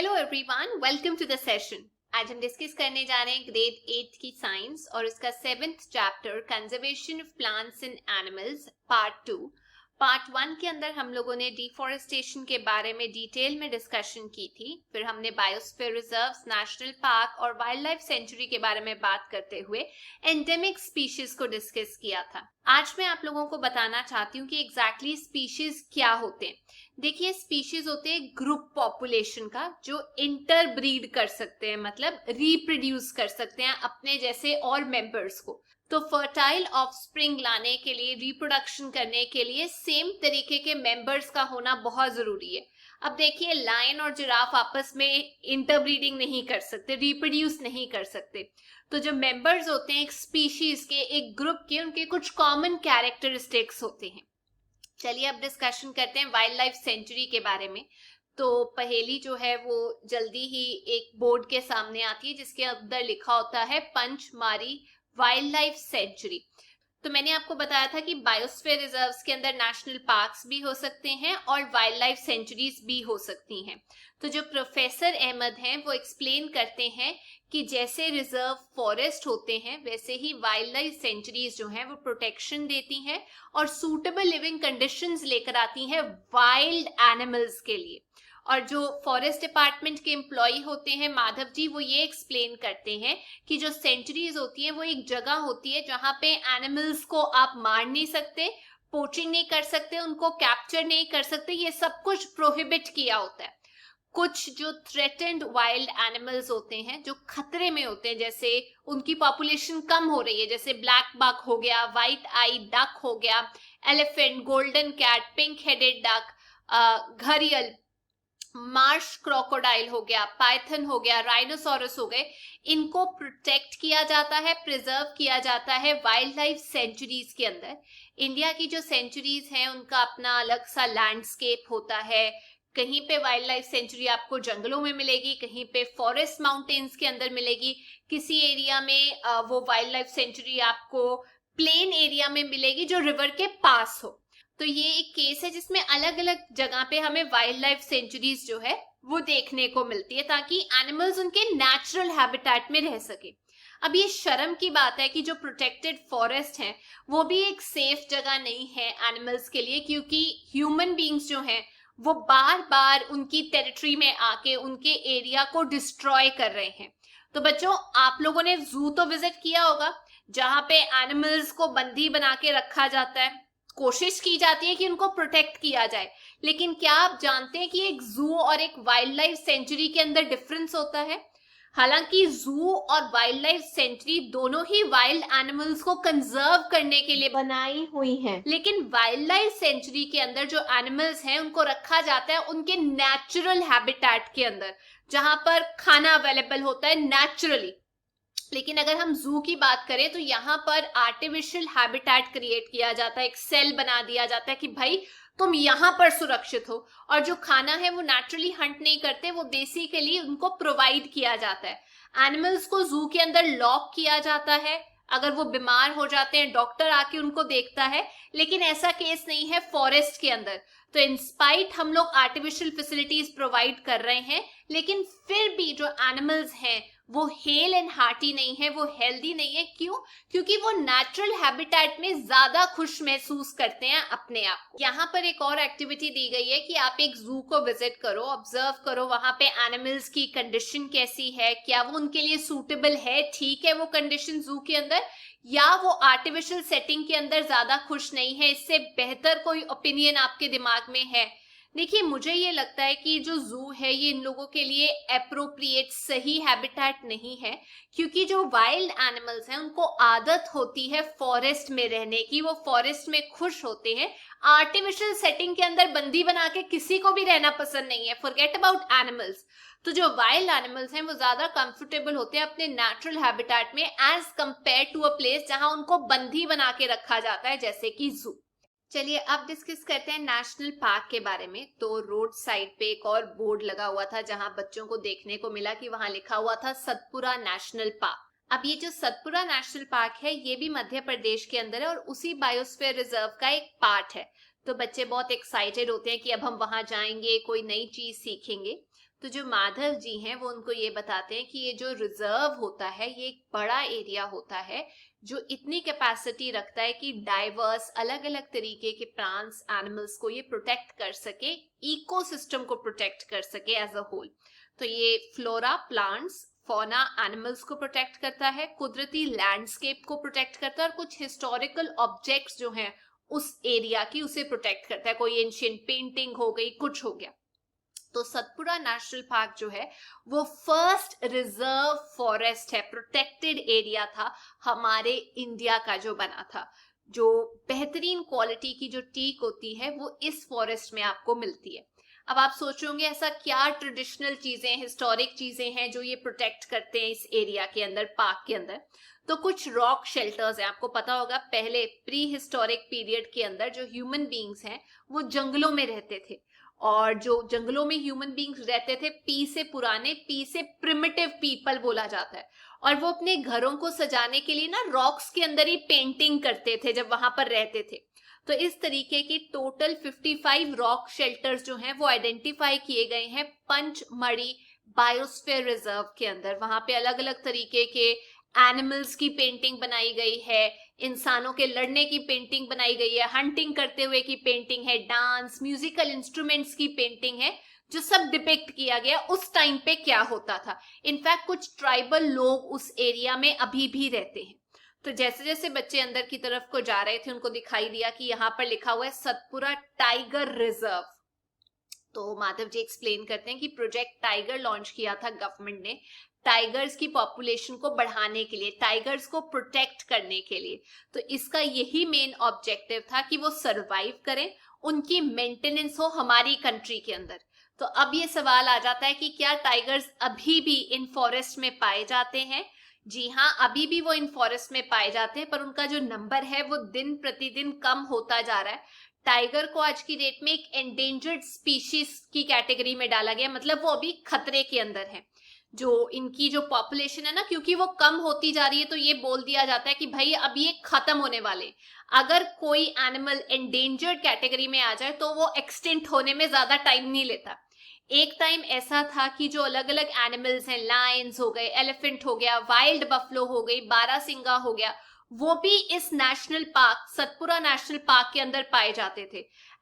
Hello everyone, welcome to the session. आज हम discuss करने जा रहे हैं ग्रेड 8 की साइंस और उसका 7th chapter conservation of plants and animals part 2। Part 1 के अंदर हम लोगों ने डिफॉरेस्टेशन के बारे में डिटेल में डिस्कशन की थी। फिर हमने बायोस्फीयर रिजर्व्स, नेशनल पार्क और वाइल्ड लाइफ सेंचुरी के बारे में बात करते हुए एंडेमिक स्पीशीज को डिस्कस किया था। आज मैं आप लोगों को बताना चाहती हूँ कि एग्जैक्टली स्पीशीज क्या होते हैं। देखिए, स्पीशीज होते हैं ग्रुप पॉपुलेशन का जो इंटरब्रीड कर सकते हैं, मतलब रिप्रोड्यूस कर सकते हैं अपने जैसे और मेंबर्स को। तो फर्टाइल ऑफस्प्रिंग लाने के लिए, रिप्रोडक्शन करने के लिए सेम तरीके के मेंबर्स का होना बहुत जरूरी है। अब देखिए, लायन और जिराफ आपस में इंटरब्रीडिंग नहीं कर सकते, रिप्रोड्यूस नहीं कर सकते। तो जो मेंबर्स होते हैं एक स्पीशीज के, एक ग्रुप के, उनके कुछ कॉमन कैरेक्टरिस्टिक्स होते हैं। चलिए अब डिस्कशन करते हैं वाइल्ड लाइफ सेंचुरी के बारे में। तो पहेली जो है वो जल्दी ही एक बोर्ड के सामने आती है जिसके अंदर लिखा होता है पंचमारी वाइल्ड लाइफ सेंचुरी। तो मैंने आपको बताया था कि बायोस्फीयर रिजर्व्स के अंदर नेशनल पार्क्स भी हो सकते हैं और वाइल्ड लाइफ सेंचुरीज भी हो सकती हैं। तो जो प्रोफेसर अहमद हैं वो एक्सप्लेन करते हैं कि जैसे रिजर्व फॉरेस्ट होते हैं वैसे ही वाइल्ड लाइफ सेंचुरीज जो हैं वो प्रोटेक्शन देती हैं और सूटेबल लिविंग कंडीशंस लेकर आती हैं वाइल्ड एनिमल्स के लिए। और जो फॉरेस्ट डिपार्टमेंट के एम्प्लॉय होते हैं माधव जी, वो ये एक्सप्लेन करते हैं कि जो सेंचुरीज होती है वो एक जगह होती है जहां पे एनिमल्स को आप मार नहीं सकते, पोचिंग नहीं कर सकते, उनको कैप्चर नहीं कर सकते, ये सब कुछ प्रोहिबिट किया होता है। कुछ जो थ्रेटेंड वाइल्ड एनिमल्स होते हैं, जो खतरे में होते हैं, जैसे उनकी पॉपुलेशन कम हो रही है, जैसे ब्लैक बक हो गया, व्हाइट आई डक हो गया, elephant, golden cat, pink headed duck, घड़ियाल, मार्श क्रोकोडाइल हो गया, पाइथन हो गया, राइनोसोरस हो गए, इनको प्रोटेक्ट किया जाता है, प्रिजर्व किया जाता है वाइल्ड लाइफ सेंचुरीज के अंदर। इंडिया की जो सेंचुरीज हैं उनका अपना अलग सा लैंडस्केप होता है। कहीं पे वाइल्ड लाइफ सेंचुरी आपको जंगलों में मिलेगी, कहीं पे फॉरेस्ट माउंटेन्स के अंदर मिलेगी, किसी एरिया में वो वाइल्ड लाइफ सेंचुरी आपको प्लेन एरिया में मिलेगी जो रिवर के पास हो। तो ये एक केस है जिसमें अलग अलग जगह पे हमें वाइल्ड लाइफ सेंचुरीज जो है वो देखने को मिलती है ताकि एनिमल्स उनके नेचुरल हैबिटेट में रह सके। अब ये शर्म की बात है कि जो प्रोटेक्टेड फॉरेस्ट है वो भी एक सेफ जगह नहीं है एनिमल्स के लिए, क्योंकि ह्यूमन बींग्स जो हैं वो बार बार उनकी टेरिटरी में आके उनके एरिया को डिस्ट्रॉय कर रहे हैं। तो बच्चों, आप लोगों ने जू तो विजिट किया होगा जहां पे एनिमल्स को बंदी बना के रखा जाता है, कोशिश की जाती है कि उनको प्रोटेक्ट किया जाए। लेकिन क्या आप जानते हैं कि एक जू और एक वाइल्ड लाइफ सेंचुरी के अंदर डिफरेंस होता है? हालांकि जू और वाइल्ड लाइफ सेंचुरी दोनों ही वाइल्ड एनिमल्स को कंजर्व करने के लिए बनाई हुई हैं, लेकिन वाइल्ड लाइफ सेंचुरी के अंदर जो एनिमल्स हैं उनको रखा जाता है उनके नेचुरल हैबिटेट के अंदर, जहां पर खाना अवेलेबल होता है नेचुरली। लेकिन अगर हम जू की बात करें तो यहाँ पर आर्टिफिशियल हैबिटेट क्रिएट किया जाता है, एक सेल बना दिया जाता है कि भाई तुम यहाँ पर सुरक्षित हो, और जो खाना है वो नेचुरली हंट नहीं करते, वो बेसिकली उनको प्रोवाइड किया जाता है। एनिमल्स को जू के अंदर लॉक किया जाता है, अगर वो बीमार हो जाते हैं डॉक्टर आके उनको देखता है, लेकिन ऐसा केस नहीं है फॉरेस्ट के अंदर। तो इंस्पाइट हम लोग आर्टिफिशियल फैसिलिटीज प्रोवाइड कर रहे हैं, लेकिन फिर भी जो एनिमल्स हैं वो हेल एंड हार्टी नहीं है, वो हेल्दी नहीं है। क्यों? क्योंकि वो नेचुरल हैबिटेट में ज्यादा खुश महसूस करते हैं अपने आप को। यहाँ पर एक और एक्टिविटी दी गई है कि आप एक जू को विजिट करो, ऑब्जर्व करो वहां पे एनिमल्स की कंडीशन कैसी है, क्या वो उनके लिए सूटेबल है, ठीक है वो कंडीशन जू के अंदर, या वो आर्टिफिशियल सेटिंग के अंदर ज्यादा खुश नहीं है। इससे बेहतर कोई ओपिनियन आपके दिमाग में है? देखिए, मुझे ये लगता है कि जो जू है ये इन लोगों के लिए एप्रोप्रिएट सही हैबिटेट नहीं है, क्योंकि जो वाइल्ड एनिमल्स हैं उनको आदत होती है फॉरेस्ट में रहने की, वो फॉरेस्ट में खुश होते हैं। आर्टिफिशियल सेटिंग के अंदर बंदी बना के किसी को भी रहना पसंद नहीं है, फॉरगेट अबाउट एनिमल्स। तो जो वाइल्ड एनिमल्स हैं वो ज्यादा कंफर्टेबल होते हैं अपने नेचुरल हैबिटेट में as compared to a place जहां उनको बंदी बना के रखा जाता है, जैसे कि जू। चलिए अब डिस्कस करते हैं नेशनल पार्क के बारे में। तो रोड साइड पे एक और बोर्ड लगा हुआ था जहां बच्चों को देखने को मिला कि वहां लिखा हुआ था सतपुरा नेशनल पार्क। अब ये जो सतपुरा नेशनल पार्क है ये भी मध्य प्रदेश के अंदर है और उसी बायोस्फीयर रिजर्व का एक पार्ट है। तो बच्चे बहुत एक्साइटेड होते हैं कि अब हम वहां जाएंगे, कोई नई चीज सीखेंगे। तो जो माधव जी हैं वो उनको ये बताते हैं कि ये जो रिजर्व होता है ये एक बड़ा एरिया होता है जो इतनी कैपेसिटी रखता है कि डाइवर्स अलग अलग तरीके के प्लांट्स एनिमल्स को ये प्रोटेक्ट कर सके, इकोसिस्टम को प्रोटेक्ट कर सके एज अ होल। तो ये फ्लोरा, प्लांट्स, फौना, एनिमल्स को प्रोटेक्ट करता है, कुदरती लैंडस्केप को प्रोटेक्ट करता है और कुछ हिस्टोरिकल ऑब्जेक्ट्स जो हैं उस एरिया की उसे प्रोटेक्ट करता है। कोई एंशिएंट पेंटिंग हो गई, कुछ हो गया। तो सतपुड़ा नेशनल पार्क जो है वो फर्स्ट रिजर्व फॉरेस्ट है, प्रोटेक्टेड एरिया था हमारे इंडिया का जो बना था। जो बेहतरीन क्वालिटी की जो टीक होती है वो इस फॉरेस्ट में आपको मिलती है। अब आप सोचोगे ऐसा क्या ट्रेडिशनल चीजें, हिस्टोरिक चीजें हैं जो ये प्रोटेक्ट करते हैं इस एरिया के अंदर, पार्क के अंदर। तो कुछ रॉक शेल्टर्स हैं। आपको पता होगा पहले प्री हिस्टोरिक पीरियड के अंदर जो ह्यूमन बींग्स हैं वो जंगलों में रहते थे, और जो जंगलों में ह्यूमन बींग्स रहते थे, पी से पुराने, पी से प्रिमिटिव पीपल बोला जाता है, और वो अपने घरों को सजाने के लिए ना रॉक्स के अंदर ही पेंटिंग करते थे जब वहां पर रहते थे। तो इस तरीके की टोटल 55 रॉक शेल्टर्स जो हैं वो आइडेंटिफाई किए गए हैं पंचमढ़ी बायोस्फीयर रिजर्व के अंदर। वहां पे अलग अलग तरीके के एनिमल्स की पेंटिंग बनाई गई है, इंसानों के लड़ने की पेंटिंग बनाई गई है, हंटिंग करते हुए की पेंटिंग है, डांस, म्यूजिकल इंस्ट्रूमेंट्स की पेंटिंग है, जो सब डिपिक्ट किया गया उस टाइम पे क्या होता था। इनफैक्ट कुछ ट्राइबल लोग उस एरिया में अभी भी रहते हैं। तो जैसे जैसे बच्चे अंदर की तरफ को जा रहे थे उनको दिखाई दिया कि यहाँ पर लिखा हुआ है सतपुड़ा टाइगर रिजर्व। तो माधव जी एक्सप्लेन करते हैं कि प्रोजेक्ट टाइगर लॉन्च किया था गवर्नमेंट ने टाइगर्स की पॉपुलेशन को बढ़ाने के लिए, टाइगर्स को प्रोटेक्ट करने के लिए। तो इसका यही मेन ऑब्जेक्टिव था कि वो सरवाइव करें, उनकी मेंटेनेंस हो हमारी कंट्री के अंदर। तो अब ये सवाल आ जाता है कि क्या टाइगर्स अभी भी इन फॉरेस्ट में पाए जाते हैं? जी हाँ, अभी भी वो इन फॉरेस्ट में पाए जाते हैं, पर उनका जो नंबर है वो दिन प्रतिदिन कम होता जा रहा है। टाइगर को आज की डेट में एक एंडेंजर्ड स्पीशीज की कैटेगरी में डाला गया, मतलब वो अभी खतरे के अंदर है। जो इनकी जो पॉपुलेशन है ना, क्योंकि वो कम होती जा रही है, तो ये बोल दिया जाता है कि भाई अब ये खत्म होने वाले। अगर कोई एनिमल एंडेंजर्ड कैटेगरी में आ जाए तो वो एक्सटिंक्ट होने में ज्यादा टाइम नहीं लेता। एक टाइम ऐसा था कि जो अलग अलग एनिमल्स हैं, लायंस हो गए, एलिफेंट हो गया, वाइल्ड बफलो हो गई, बारासिंगा हो गया, वो भी इस national park, Satpura national park के अंदर पाए जाते थे।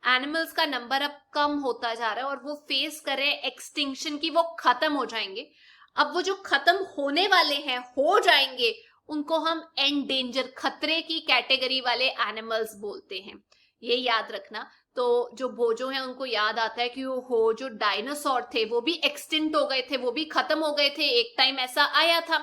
एनिमल्स का नंबर अब कम होता जा रहा है और वो फेस कर रहे हैं एक्सटिंक्शन की, वो खत्म हो जाएंगे। अब वो जो खत्म होने वाले हैं, हो जाएंगे, उनको हम एंडेंजर, खतरे की कैटेगरी वाले एनिमल्स बोलते हैं। ये याद रखना। तो जो बोजो हैं उनको याद आता है कि वो जो डायनासोर थे वो भी एक्सटिंक्ट हो गए थे, वो भी खत्म हो गए थे, एक टाइम ऐसा आया था।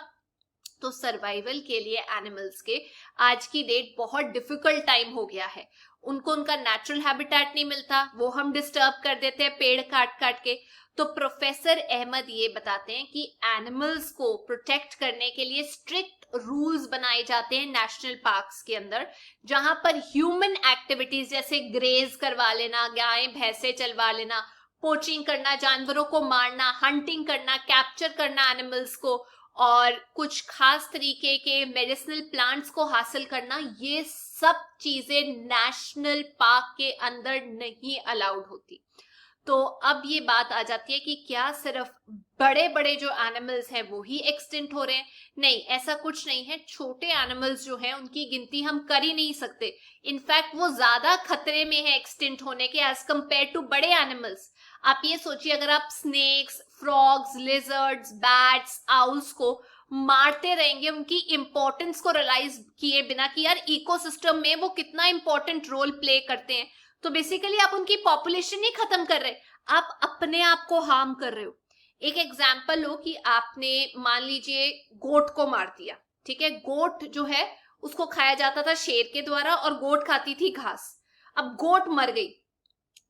तो सर्वाइवल के लिए एनिमल्स के आज की डेट बहुत डिफिकल्ट टाइम हो गया है। उनको उनका नेचुरल हैबिटेट नहीं मिलता, वो हम डिस्टर्ब कर देते हैं पेड़ काट काट के। तो प्रोफेसर अहमद ये बताते हैं कि एनिमल्स को प्रोटेक्ट करने के लिए स्ट्रिक्ट रूल्स बनाए जाते हैं नेशनल पार्क्स के अंदर, जहां पर ह्यूमन एक्टिविटीज जैसे ग्रेज करवा लेना, गाय भैंसे चलवा लेना, पोचिंग करना, जानवरों को मारना, हंटिंग करना, कैप्चर करना एनिमल्स को, और कुछ खास तरीके के मेडिसिनल प्लांट्स को हासिल करना, ये सब चीजें नेशनल पार्क के अंदर नहीं अलाउड होती। तो अब ये बात आ जाती है कि क्या सिर्फ बड़े बड़े जो एनिमल्स हैं वो ही एक्सटिंक्ट हो रहे हैं? नहीं, ऐसा कुछ नहीं है। छोटे एनिमल्स जो हैं उनकी गिनती हम कर ही नहीं सकते। इनफैक्ट वो ज्यादा खतरे में है एक्सटिंक्ट होने के एज कंपेयर टू बड़े एनिमल्स। आप ये सोचिए, अगर आप snakes, frogs, lizards, bats, owls को मारते रहेंगे उनकी इंपॉर्टेंस को रियलाइज किए बिना कि यार इकोसिस्टम में वो कितना इंपॉर्टेंट रोल प्ले करते हैं, तो बेसिकली आप उनकी पॉपुलेशन नहीं खत्म कर रहे, आप अपने आप को हार्म कर रहे हो। एक एग्जाम्पल लो कि आपने मान लीजिए गोट को मार दिया, ठीक है। गोट जो है उसको खाया जाता था शेर के द्वारा और गोट खाती थी घास। अब गोट मर गई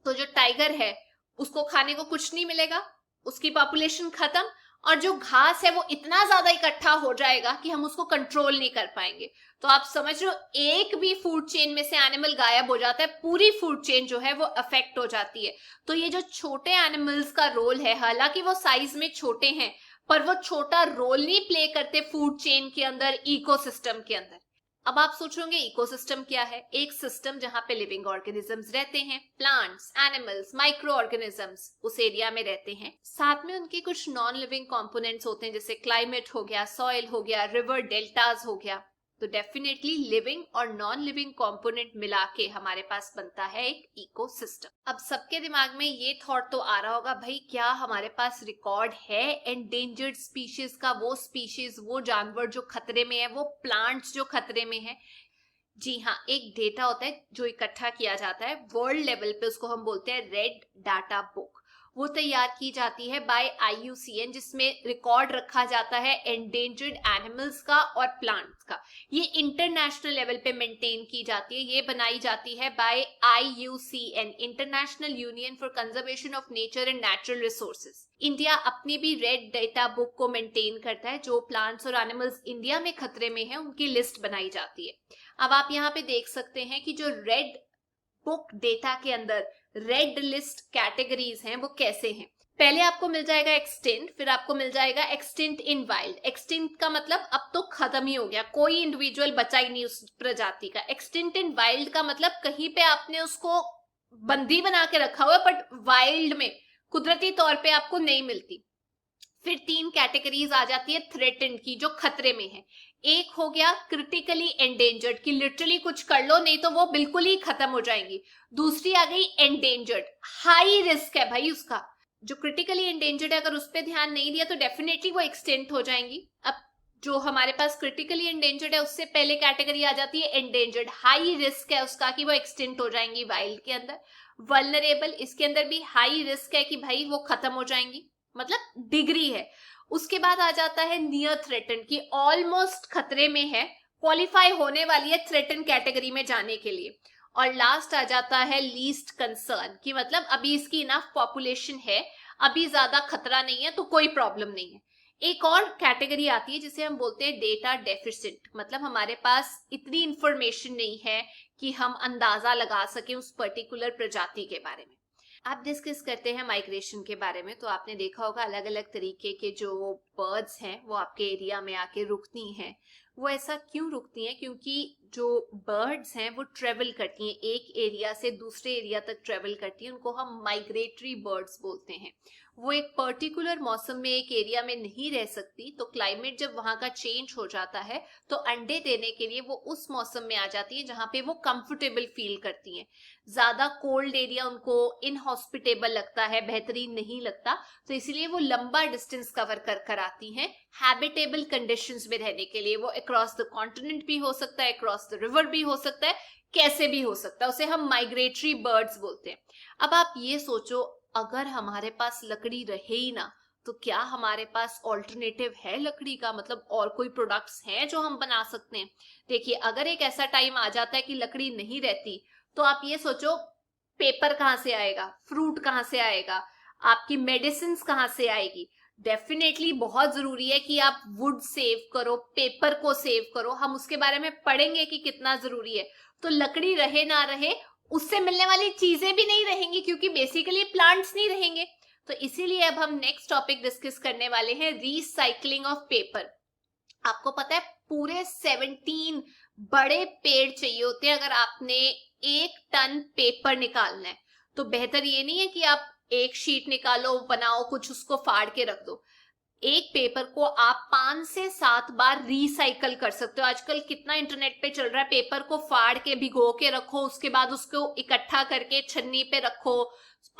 तो जो टाइगर है उसको खाने को कुछ नहीं मिलेगा, उसकी पॉपुलेशन खत्म, और जो घास है वो इतना ज्यादा इकट्ठा हो जाएगा कि हम उसको कंट्रोल नहीं कर पाएंगे। तो आप समझ रहे हो, एक भी फूड चेन में से एनिमल गायब हो जाता है, पूरी फूड चेन जो है वो अफेक्ट हो जाती है। तो ये जो छोटे एनिमल्स का रोल है, हालांकि वो साइज में छोटे हैं, पर वो छोटा रोल नहीं प्ले करते फूड चेन के अंदर, इकोसिस्टम के अंदर। अब आप सोचोगे इकोसिस्टम क्या है? एक सिस्टम जहां पे लिविंग ऑर्गेनिजम्स रहते हैं, प्लांट्स, एनिमल्स, माइक्रो ऑर्गेनिजम्स उस एरिया में रहते हैं। साथ में उनके कुछ नॉन लिविंग कंपोनेंट्स होते हैं, जैसे क्लाइमेट हो गया, सॉइल हो गया, रिवर डेल्टाज हो गया। तो डेफिनेटली लिविंग और नॉन लिविंग कंपोनेंट मिला के हमारे पास बनता है एक इकोसिस्टम। अब सबके दिमाग में ये थॉट तो आ रहा होगा, भाई क्या हमारे पास रिकॉर्ड है एंडेंजर्ड स्पीशीज का, वो स्पीशीज, वो जानवर जो खतरे में है, वो प्लांट्स जो खतरे में है? जी हाँ, एक डेटा होता है जो इकट्ठा किया जाता है वर्ल्ड लेवल पे, उसको हम बोलते हैं रेड डाटा बुक। वो तैयार की जाती है बाय IUCN, जिसमें रिकॉर्ड रखा जाता है एंडेंजर्ड एनिमल्स का और प्लांट्स का। ये इंटरनेशनल लेवल पे मेंटेन की जाती है, ये बनाई जाती है by IUCN, international union for conservation of nature and natural resources. India अपनी भी रेड डेटा बुक को मेंटेन करता है, जो प्लांट्स और एनिमल्स इंडिया में खतरे में है उनकी लिस्ट बनाई जाती है। अब आप यहाँ पे देख सकते हैं कि जो रेड बुक डेटा के अंदर रेड लिस्ट कैटेगरीज हैं वो कैसे हैं। पहले आपको मिल जाएगा एक्सटिंक्ट, फिर आपको मिल जाएगा एक्सटिंक्ट इन वाइल्ड। एक्सटिंक्ट का मतलब अब तो खत्म ही हो गया, कोई इंडिविजुअल बचा ही नहीं उस प्रजाति का। एक्सटिंक्ट इन वाइल्ड का मतलब कहीं पे आपने उसको बंदी बना के रखा हुआ है, बट वाइल्ड में कुदरती तौर पे आपको नहीं मिलती। फिर 3 कैटेगरीज आ जाती है थ्रेटेंड की, जो खतरे में है। एक हो गया क्रिटिकली एंडेंजर्ड, कि लिटरली कुछ कर लो नहीं तो वो बिल्कुल ही खत्म हो जाएंगी। दूसरी आ गई एंडेंजर्ड, हाई रिस्क है भाई उसका। जो क्रिटिकली एंडेंजर्ड है, अगर उस पर ध्यान नहीं दिया तो डेफिनेटली वो एक्सटेंट हो जाएंगी। अब जो हमारे पास क्रिटिकली एंडेंजर्ड है, उससे पहले कैटेगरी आ जाती है एंडेंजर्ड, हाई रिस्क है उसका कि वो एक्सटेंट हो जाएंगी वाइल्ड के अंदर। वल्नरेबल, इसके अंदर भी हाई रिस्क है कि भाई वो खत्म हो जाएंगी, मतलब डिग्री है। उसके बाद आ जाता है नियर थ्रेटन, की ऑलमोस्ट खतरे में है, क्वालिफाई होने वाली है थ्रेटन कैटेगरी में जाने के लिए। और लास्ट आ जाता है लीस्ट कंसर्न, की मतलब अभी इसकी इनफ पॉपुलेशन है, अभी ज्यादा खतरा नहीं है तो कोई प्रॉब्लम नहीं है। एक और कैटेगरी आती है जिसे हम बोलते हैं डेटा डेफिसिट, मतलब हमारे पास इतनी इंफॉर्मेशन नहीं है कि हम अंदाजा लगा सके उस पर्टिकुलर प्रजाति के बारे में। आप डिस्कस करते हैं माइग्रेशन के बारे में, तो आपने देखा होगा अलग अलग तरीके के जो बर्ड्स हैं वो आपके एरिया में आके रुकती हैं। वो ऐसा क्यों रुकती हैं? क्योंकि जो बर्ड्स हैं वो ट्रेवल करती हैं, एक एरिया से दूसरे एरिया तक ट्रेवल करती हैं, उनको हम माइग्रेटरी बर्ड्स बोलते हैं। वो एक पर्टिकुलर मौसम में एक एरिया में नहीं रह सकती, तो क्लाइमेट जब वहां का चेंज हो जाता है तो अंडे देने के लिए वो उस मौसम में आ जाती है जहां पे वो कंफर्टेबल फील करती हैं। ज्यादा कोल्ड एरिया उनको इनहॉस्पिटेबल लगता है, बेहतरीन नहीं लगता, तो इसीलिए वो लंबा डिस्टेंस कवर कर आती हैं हैबिटेबल कंडीशंस में रहने के लिए। वो अक्रॉस द कॉन्टिनेंट भी हो सकता है, अक्रॉस द रिवर भी हो सकता है, कैसे भी हो सकता है, उसे हम माइग्रेटरी बर्ड्स बोलते हैं। अब आप ये सोचो, अगर हमारे पास लकड़ी रहे ही ना, तो क्या हमारे पास ऑल्टरनेटिव है लकड़ी का? मतलब और कोई प्रोडक्ट्स हैं जो हम बना सकते हैं? देखिए, अगर एक ऐसा टाइम आ जाता है कि लकड़ी नहीं रहती, तो आप ये सोचो पेपर कहाँ से आएगा, फ्रूट कहाँ से आएगा, आपकी मेडिसिन कहाँ से आएगी? डेफिनेटली बहुत जरूरी है कि आप वुड सेव करो, पेपर को सेव करो। हम उसके बारे में पढ़ेंगे कि कितना जरूरी है। तो लकड़ी रहे ना रहे, उससे मिलने वाली चीजें भी नहीं रहेंगी, क्योंकि बेसिकली प्लांट्स नहीं रहेंगे। तो इसीलिए अब हम नेक्स्ट टॉपिक डिस्कस करने वाले हैं, रीसाइक्लिंग ऑफ पेपर। आपको पता है पूरे 17 बड़े पेड़ चाहिए होते हैं अगर आपने 1 टन पेपर निकालना है। तो बेहतर ये नहीं है कि आप एक शीट निकालो, बनाओ कुछ, उसको फाड़ के रख दो। एक पेपर को आप 5 से 7 बार रिसाइकल कर सकते हो। आजकल कितना इंटरनेट पे चल रहा है, पेपर को फाड़ के भिगो के रखो, उसके बाद उसको इकट्ठा करके छन्नी पे रखो,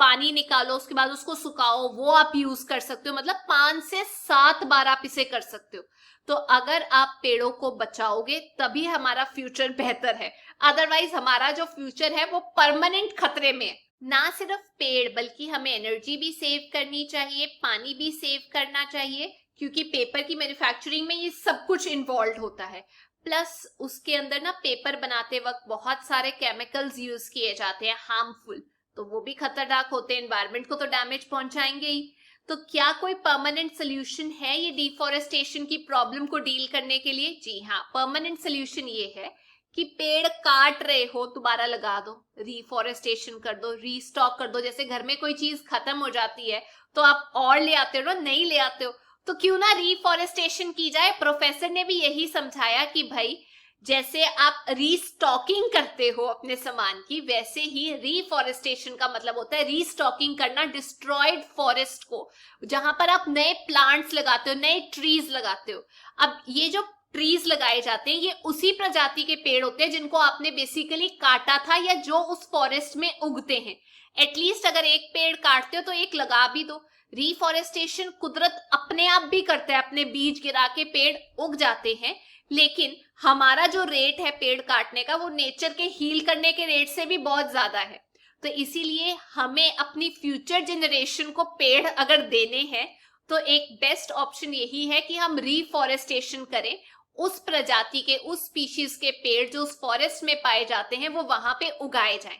पानी निकालो, उसके बाद उसको सुखाओ, वो आप यूज कर सकते हो। मतलब 5 से 7 बार आप इसे कर सकते हो। तो अगर आप पेड़ों को बचाओगे तभी हमारा फ्यूचर बेहतर है, अदरवाइज हमारा जो फ्यूचर है वो परमानेंट खतरे में है। ना सिर्फ पेड़, बल्कि हमें एनर्जी भी सेव करनी चाहिए, पानी भी सेव करना चाहिए, क्योंकि पेपर की मैन्युफैक्चरिंग में ये सब कुछ इन्वॉल्व होता है। प्लस उसके अंदर ना पेपर बनाते वक्त बहुत सारे केमिकल्स यूज किए जाते हैं हार्मफुल, तो वो भी खतरनाक होते हैं, एनवायरनमेंट को तो डैमेज पहुंचाएंगे ही। तो क्या कोई परमानेंट सोल्यूशन है ये डिफॉरेस्टेशन की प्रॉब्लम को डील करने के लिए? जी हाँ, परमानेंट सोल्यूशन ये है कि पेड़ काट रहे हो दोबारा लगा दो, रिफॉरेस्टेशन कर दो, रीस्टॉक कर दो। जैसे घर में कोई चीज खत्म हो जाती है तो आप और ले आते हो ना, नहीं ले आते हो, तो क्यों ना रिफॉरेस्टेशन की जाए। प्रोफेसर ने भी यही समझाया कि भाई जैसे आप रीस्टॉकिंग करते हो अपने सामान की, वैसे ही रीफॉरेस्टेशन का मतलब होता है रीस्टॉकिंग करना डिस्ट्रॉयड फॉरेस्ट को, जहां पर आप नए प्लांट्स लगाते हो, नए ट्रीज लगाते हो। अब ये जो ट्रीज लगाए जाते हैं ये उसी प्रजाति के पेड़ होते हैं जिनको आपने बेसिकली काटा था या जो उस फॉरेस्ट में उगते हैं। एटलीस्ट अगर एक पेड़ काटते हो तो एक लगा भी दो। रीफॉरेस्टेशन कुदरत अपने आप भी करता है, अपने बीज गिरा के पेड़ उग जाते हैं, लेकिन हमारा जो रेट है पेड़ काटने का वो नेचर के हील करने के रेट से भी बहुत ज्यादा है। तो इसीलिए हमें अपनी फ्यूचर जनरेशन को पेड़ अगर देने हैं तो एक बेस्ट ऑप्शन यही है कि हम रीफॉरेस्टेशन करें, उस प्रजाति के, उस स्पीशीज के पेड़ जो उस फॉरेस्ट में पाए जाते हैं वो वहां पे उगाए जाएं।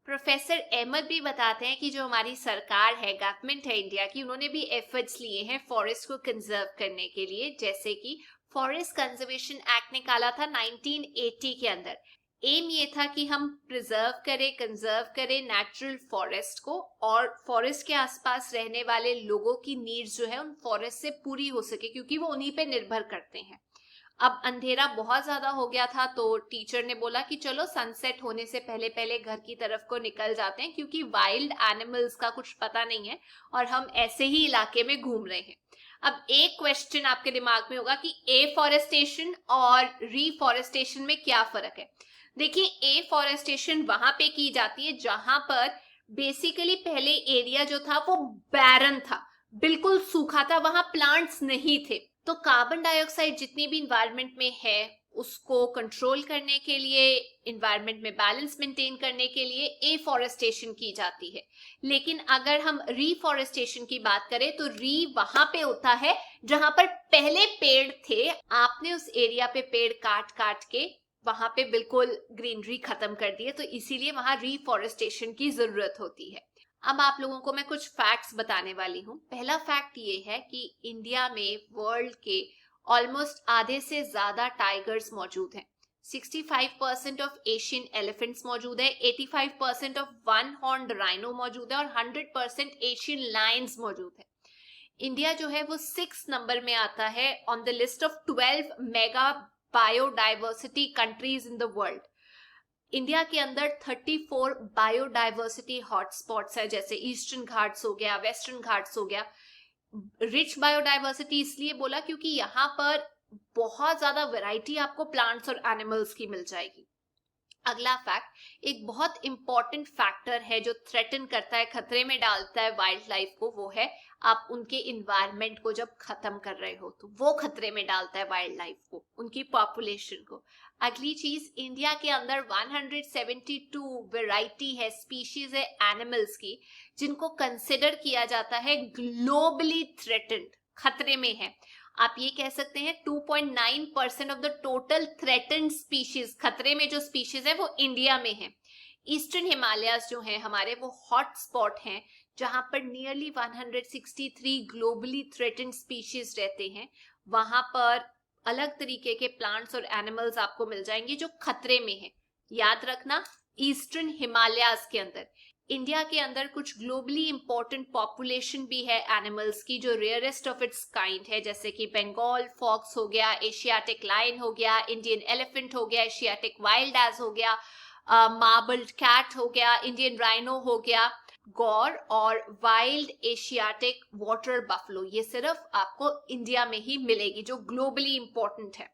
प्रोफेसर अहमद भी बताते हैं कि जो हमारी सरकार है, गवर्नमेंट है इंडिया की, उन्होंने भी एफर्ट्स लिए हैं फॉरेस्ट को कंजर्व करने के लिए, जैसे कि फॉरेस्ट कंजर्वेशन एक्ट निकाला था 1980 के अंदर। एम ये था कि हम प्रिजर्व करें, कंजर्व करें नेचुरल फॉरेस्ट को, और फॉरेस्ट के आसपास रहने वाले लोगों की नीड्स जो है उन फॉरेस्ट से पूरी हो सके, क्योंकि वो उन्हीं पे निर्भर करते हैं। अब अंधेरा बहुत ज्यादा हो गया था तो टीचर ने बोला कि चलो सनसेट होने से पहले पहले घर की तरफ को निकल जाते हैं, क्योंकि वाइल्ड एनिमल्स का कुछ पता नहीं है और हम ऐसे ही इलाके में घूम रहे हैं। अब एक क्वेश्चन आपके दिमाग में होगा कि एफॉरेस्टेशन और रीफॉरेस्टेशन में क्या फर्क है। देखिए, एफॉरेस्टेशन वहां पे की जाती है जहां पर बेसिकली पहले एरिया जो था वो बैरन था, बिल्कुल सूखा था, वहां प्लांट्स नहीं थे। तो कार्बन डाइऑक्साइड जितनी भी इन्वायरमेंट में है उसको कंट्रोल करने के लिए, इन्वायरमेंट में बैलेंस मेंटेन करने के लिए एफॉरेस्टेशन की जाती है। लेकिन अगर हम रीफॉरेस्टेशन की बात करें तो री वहां पे होता है जहां पर पहले पेड़ थे, आपने उस एरिया पे पेड़ काट काट के वहां पे बिल्कुल ग्रीनरी खत्म कर दी है, तो इसीलिए वहां रीफॉरेस्टेशन की जरूरत होती है। अब आप लोगों को मैं कुछ फैक्ट्स बताने वाली हूँ। पहला फैक्ट ये है कि इंडिया में वर्ल्ड के ऑलमोस्ट आधे से ज्यादा टाइगर्स मौजूद हैं। 65% ऑफ एशियन एलिफेंट्स मौजूद है, 85% ऑफ वन हॉर्न्ड राइनो मौजूद है और 100% एशियन लायंस मौजूद है। इंडिया जो है वो 6 नंबर में आता है on the list of 12 mega biodiversity countries in the world. India के अंदर 34 बायोडाइवर्सिटी हॉटस्पॉट्स है, जैसे ईस्टर्न घाट्स हो गया, वेस्टर्न घाट्स हो गया। रिच बायोडाइवर्सिटी इसलिए बोला क्योंकि यहाँ पर बहुत ज्यादा वैरायटी आपको प्लांट्स और एनिमल्स की मिल जाएगी। अगला फैक्ट, एक बहुत इंपॉर्टेंट फैक्टर है जो थ्रेटन करता है, खतरे में डालता है वाइल्ड लाइफ को, वो है आप उनके इन्वायरमेंट को जब खत्म कर रहे हो तो वो खतरे में डालता है वाइल्ड लाइफ को, उनकी पॉपुलेशन को। अगली चीज, इंडिया के अंदर 172 वैरायटी है, स्पीशीज है एनिमल्स की, जिनको कंसिडर किया जाता है ग्लोबली थ्रेटन्ड, खतरे में है। आप ये कह सकते हैं 2.9% of the total threatened species, खतरे में जो स्पीशीज है वो इंडिया में है। ईस्टर्न हिमालयाज जो हैं हमारे, वो हॉट स्पॉट हैं जहां पर नियरली 163 ग्लोबली थ्रेटन्ड स्पीशीज रहते हैं। वहां पर अलग तरीके के प्लांट्स और एनिमल्स आपको मिल जाएंगे जो खतरे में हैं। याद रखना, ईस्टर्न हिमालयाज के अंदर। इंडिया के अंदर कुछ ग्लोबली इंपॉर्टेंट पॉपुलेशन भी है एनिमल्स की जो रेयरेस्ट ऑफ इट्स काइंड है, जैसे कि बंगाल फॉक्स हो गया, एशियाटिक लायन हो गया, इंडियन एलिफेंट हो गया, एशियाटिक वाइल्ड एज हो गया, मार्बल्ड कैट हो गया, इंडियन राइनो हो गया, गौर और वाइल्ड एशियाटिक वाटर बफलो। ये सिर्फ आपको इंडिया में ही मिलेगी जो ग्लोबली इंपॉर्टेंट है।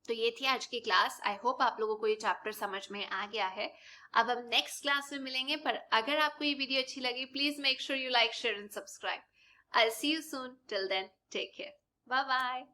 तो ये थी आज की क्लास। आई होप आप लोगों को ये चैप्टर समझ में आ गया है। अब हम नेक्स्ट क्लास में मिलेंगे, पर अगर आपको ये वीडियो अच्छी लगी please make sure you like, share and subscribe. I see you soon, till then take care, bye bye.